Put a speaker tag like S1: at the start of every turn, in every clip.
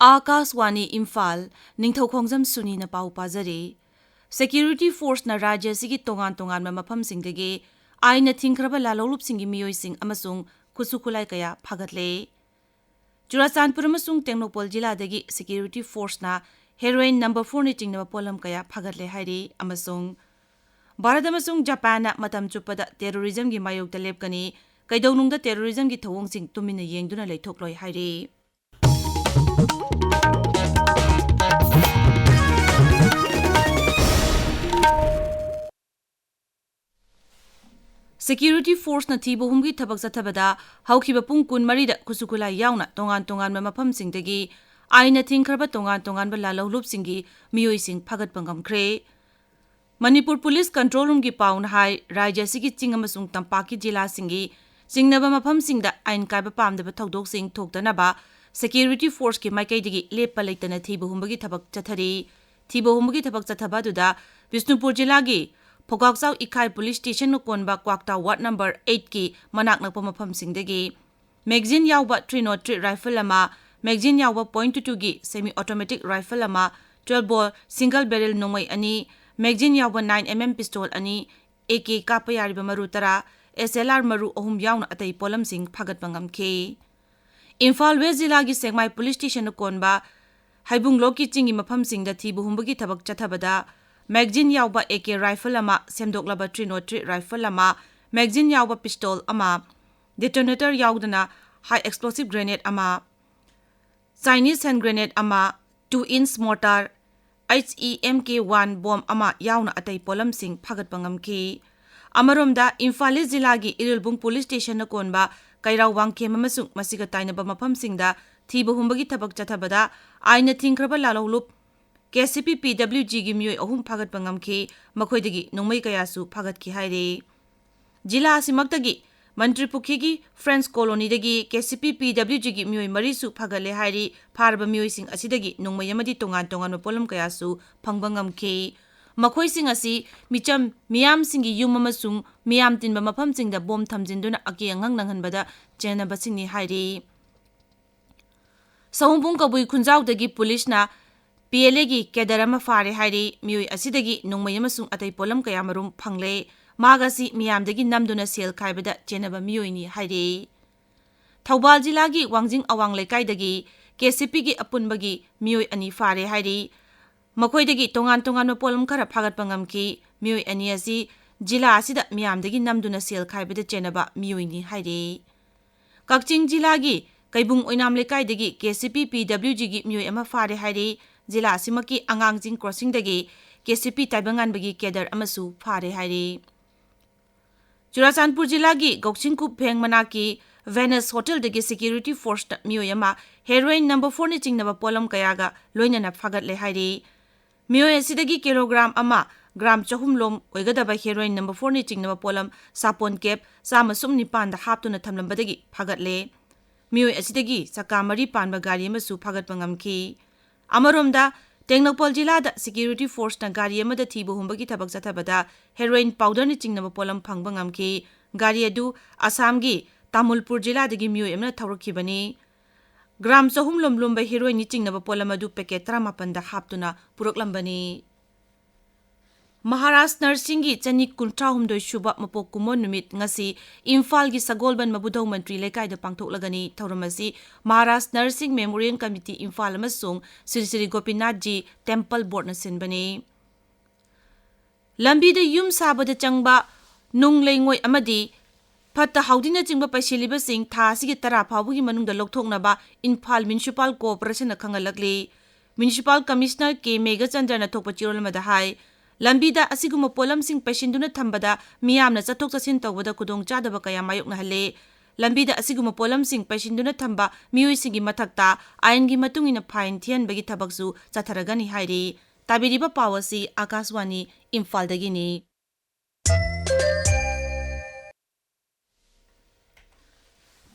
S1: Akaswani Imphal Ningthoukhongjam Suni na pau pazari Security Force na rajya sigi tongan mafamsingdagi aina thingkraba lalolupsingi miyoising amasung kusukulai kaya phagatle Churachandpur amasung Tengnoupal jiladagi Security Force na heroin number 4 ni chingna polam kaya phagatle hairi amasung Bharat amasung Japan na matam chupada terrorism gi mayokta lepkani kaidawnungda terrorism gi thawngsing tumina yengduna leithokloi hairi Security Force na thibo humgi thabak sathabada haukiba pung kun marida kusukula yauna tongan mafamsingdagi aina thingkhraba tongan ba lalolupsingi miyoising phagatpa ngamkhre Manipur Police Control Room gi paun hai rajya sigi ching amasung tampaki jila singi singnaba mafamsingda ain kaiba pamdaba thodok sing thoktanaba Security Force ki maikaidagi lepa leitana thibo humbagi thabak chathari thibo humbagi thabak chathabaduda Bishnupur jila gi Phogakchau Ikhai Police Station no konba Kwakta Ward number 8 ki manak nakpa mafamsingdagi magazine yawba 303 rifle ama magazine yawba .22 gi semi automatic rifle ama 12 bore single barrel nongmai ani magazine yawba 9mm pistol ani AK kapa yariba maru tara SLR maru ohum yawna atai polam sing phagat pangamke Imphal West Zilla gi Sengmai Police Station no konba Haibunglo ki chingi mafamsingda thibu humbagi thabak chathabada magazine yawba AK rifle ama semdoklaba 303 rifle ama magazine yawba pistol ama detonator yawdana high explosive grenade ama Chinese hand grenade ama 2-inch mortar HEMK1 bomb ama yawna atai polam sing phagat pangamki amaromda Imphal Zilla gi Irilbung Police Station na konba Kairau Wangkhem amasung masiga tainaba mafamsingda thibu humbagi thabak chathabada aina thingkraba lalolup KCP PWG gi miyoi ahum phagat pangamki makhoidagi nongmai kayasu phagat ki haire jila asimaktagi Mantri Pukhi gi French colony dagi KCP PWG gi miyoi marisu phagale hairi pharba miyoi sing asidagi nongmai amadi tongan polam kayasu phangbangamki makhoi sing asi micham miyam singi yum amasung miyam tinba mafam singda bom thamjinduna aki angang nanghanbada chenaba singni hairi Sahumbung kabui khunjau dagi police na PLA gi kedarama fare hairi miyoi asidagi nongmai amasung atai polam kayamarum phangle magasi miyamdagi namduna sel khaibada chenaba miyoi ni hairi Thoubal jila gi Wangjing awang lekai dagi KCP gi apunbagi miyoi ani fare hairi makhoidagi tongan polam khara phagat pangamki miyoi ani asi jila asida miyamdagi namduna sel khaibada chenaba miyoi ni hairi Kakching jila gi Kaibung oinam lekai dagi KCP PWG gi miyoi ama fare hairi jila asimaki angangjing crossing dagi KCP taibangan bagi kedar amasu fare hairi Churachandpur jila gi Gokchingkup pheng manaki Venus Hotel dagi Security Force miyoi ama heroin number 4 ni chingnaba polam kayaga loinana phagat le hairi miyoi asidagi kilogram ama gram chahum lom oigadaba heroin number 4 ni chingnaba polam sapon cap sama sum nipan da haptuna thamlambadagi phagat le miyoi asidagi sakamari panba gari amasu phagat pangamki Amaromda Tengnoupal jilada Security Force na gari amada thibu humbagi thabak chathabada heroin powder ni chingnaba polam phangba ngamki gari adu Assam gi Tamulpur jiladagi miyoi amna thawrakhibani gram chahum lomba heroin ni chingnaba polam adu packet 18 da haptuna puraklambani Maharashtra nursing gi chani kuntra humdoi shuba mapok kumon numit ngasi Imphal gi Sagolban mabudhaw mantri lekai da pangthoklagani thauramasi Maharashtra Nursing Memorial Committee Imphal amasung Sri Gopinath ji Temple Board na sinbani lambi da yum sabada changba nung leingoi amadi Phatta haudina chingba paisiliba sing tha sigi tara phawbugi manungda lokthoknaba Imphal Municipal Corporation na khangalakli Municipal Commissioner K Geetchandra na thokpa chirolmada hai Lambida asiguma polam sing paisinduna thambada miyamna chathok chasin tawbada kudong chadaba kaya mayokna hale lambida asiguma polam sing paisinduna thamba miyoi singi mathakta aingi matungina fine thian bagi thabaksu chatharagani hairi tabiriba pawasi Akaswani Imphal dagini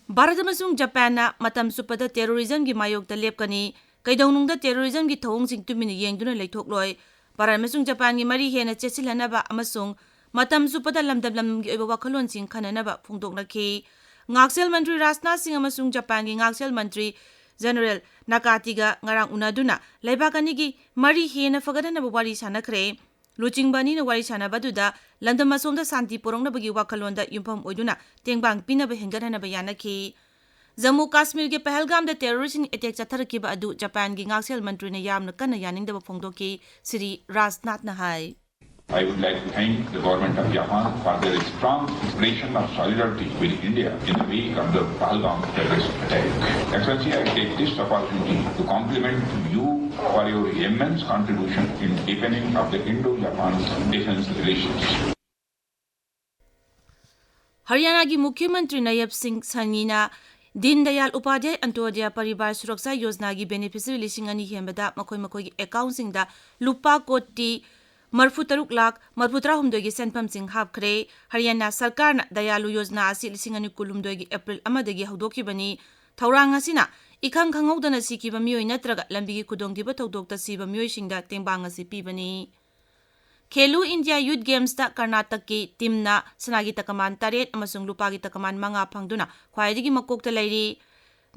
S1: Bharat amasung Japan na matam supada terrorism gi mayokta lepkani kaidawnungda terrorism gi thawong sing tumina yengduna leithokloi Bharat amasung Japan gi mari hena chechilanaba amasung matam supada lamdam gi oiba wakhalon sing khananaba phungdoknaki ngaksel mantri Rajnath Singh amasung Japan gi ngaksel mantri General Nakatiga ngarang unaduna leibak anigi mari hena fagadanaba wari sanakre. Luchingba nina wari sanabaduda Landam asomda santi porongna wakalonda yumpham oiduna tengbang pinaba hengahanaba yanaki. Jammu Kashmir ke Pahalgam da terrorism attack chatharkiba adu Japan gi ngaksel mantri na yamna kanna yaningdaba phongdoki Sri Rajnath na hai.
S2: I would like to thank the government of Japan for their strong expression of solidarity with India in the wake of the Pahalgam terrorist attack. Excellency, I take this opportunity to compliment you for your immense contribution in deepening of the Indo-Japan defense relations.
S1: Haryana ki Mukhyamantri Nayab Singh Sanina Din Dayal Upadhyay Antyodaya Paribar Suraksha Yojana ki beneficiary 2,000 hembada makoi ki account singda lupa koti Marfutaruk Lak, Marfutrahumdogi Senpam Singh Hapkre, Haryana Sarkarna Dayalu Yojana Asi 2,000 April Amadagi Haudoki Bani, Taurang Asina, Ikang Kangodana Sikiba Mio Natraga, Lambi Kudongiba Tokta Siba Mioishinda, Tembanga Sipi Bani. Khelo India Youth Games da Karnataki Timna, Sanagi Takaman Taret, Amasung Lupagi Takaman Manga Pangduna, Kwaidigi Makokta Lady,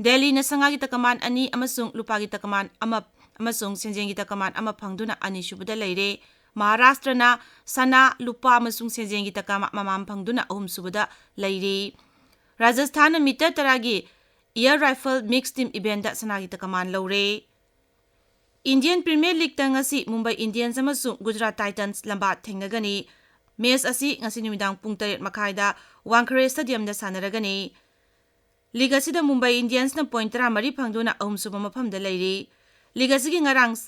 S1: Delhi Nasangagi Takaman Ani, Amasung Lupagi Takaman Amasung Senjengi Takaman Ama Pangduna Ani Shubuda Lady. Maharashtra na Sana Lupa Masung Senjengi Takama Mamam Pangduna Subada Lairi. Rajasthan na Mita Taragi Air Rifle Mixed Team Event da Sanagi Takaman Laure. Indian Premier League tangasi Mumbai Indians amasung Gujarat Titans lambat thengnagani. Match asi ngasi numidang pung 8:30 da Wankhede Stadium da sanaragani. League asida Mumbai Indians na point 3 phangduna suba mafamda lairi. League asigi ngarang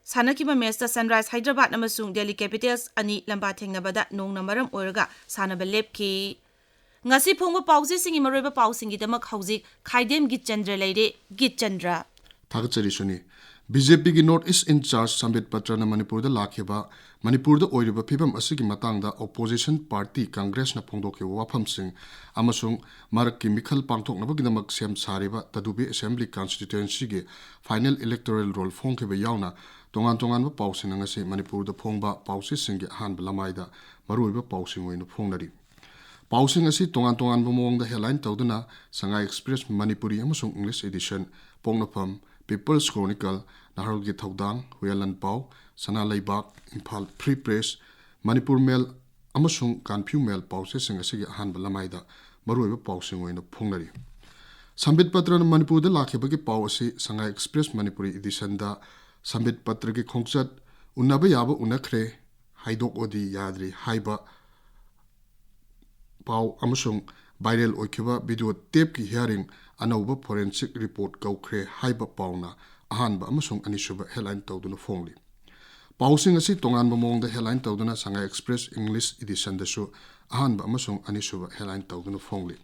S1: Sanakiba match da Sunrise Hyderabad amasung Delhi Capitals ani lambat thengnabada nongna maram oiraga sanaba lepki. Ngasi phongba pause singi maroiba pausingi damak hauzik Khaidem Geetchandra laire Geetchandra.
S3: Thagachari Suni. BJP ki North East in charge Sambit Patrana Manipur da lakheba Manipur da oiriba phibam asigi matangda opposition party Congress na phongdoke wafam sing amasung marak ki mikhal pangthoknaba gidamak sem sariba tadubi assembly constituency ge final electoral roll phongkheba yauna tongan ba pausing ngasi Manipur da phongba pausi singe han balamaida maruiba pausing oina phongnari pausing asi tongan ba mong da headline tawduna Shanghai Express Manipuri amasung English edition pongnapam People's Chronicle Naharol Gi Thaudang Huyalan Pau Sana Laibak Imphal Free Press Manipur Mail amasung Kanphu Mail pause sing asigi han balamaida maruiba pausing oina phongnari Sambit Patra Manipur da lakhebagi pau asi Shanghai Express Manipuri edition da Sambit Patra ki khongchat unaba yaba unakhre haidok odi yadri haiba pau amasung viral oikhiba video tape ki hearing anauba forensic report kaukre haiba pauna ahanba amasung anisuba headline tawduna phongli pausing asi tonganba mongda headline tawduna Shanghai Express English edition dasu ahanba amasung anisuba headline tawduna phongli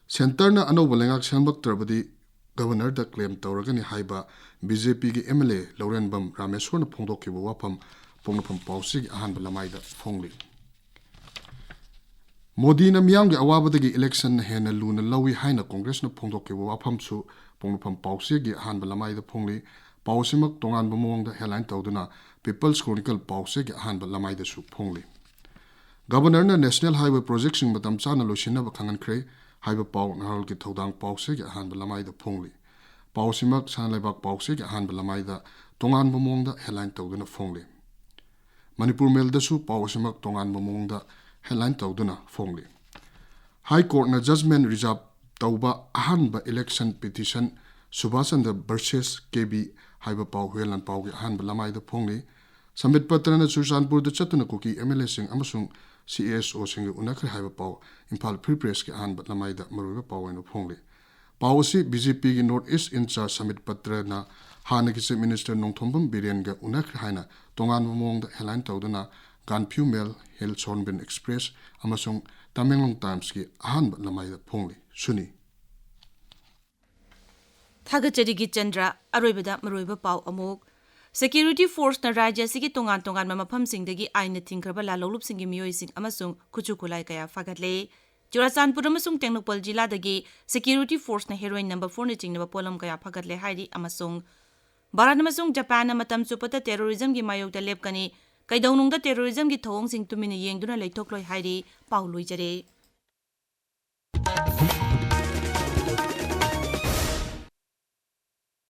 S3: center na anauba lengak sambak trabadi governor da claim tawragani haiba BJP ki MLA Lauren Bam Rameshwar na phongdokiba wafam pongnapam pausig ahanba lamaida phongli Modi na miyam ge awabadagi election na hena luna lawi haina Congress na phongdoke wafam su pongnapam pause ge han balamai da phongli pausimak tongan bamong da headline tawduna People's Chronicle pause ge han balamai da su phongli Governor na National Highway Project sing batam chana loshina ba khangan khre highway pau nahal ge thodang pause ge han balamai da phongli pausimak sanlaibak pause ge han balamai da tongan bamong da headline tawduna phongli Manipur Mail da su pausimak tongan bamong da headline tawduna phongli High Court na judgment reserve tawba ahanba election petition Subhasandra versus KB haiba pau huelan pau ge ahanba lamai da phongli Sambit Patra na Susanpur da chatuna kuki MLA sing amasung CSO sing unakhre haiba pau Imphal Free Press ge ahanba lamai da maruba pau eno phongli pau si BJP gi North East in charge Sambit Patra na Hanagi Chief Minister Nongthombam Biren ga unakhre haina tongan mong da headline tawduna Kanphu Mail Hill Sonbin Express amasung Tamenglong Times ki ahanba lamai da phongli Suni
S1: Thagachari Geetchandra aroibada maroiba pau amuk Security Force na rajya sigi tongan mamafam singdagi aina thingkraba lalolup singi miyoi sing amasung kuchukulai kaya fagatle Geetchandra amasung Tengnopal Jilla dagi Security Force na heroine number 4 na chingnaba polam kaya fagatle hairi amasung Bharat amasung Japan na matam chupata terrorism gi mayokda lepkani Kaidawnungda terrorism gi thawong sing tumina yengduna leithokloi hairi pauloi jare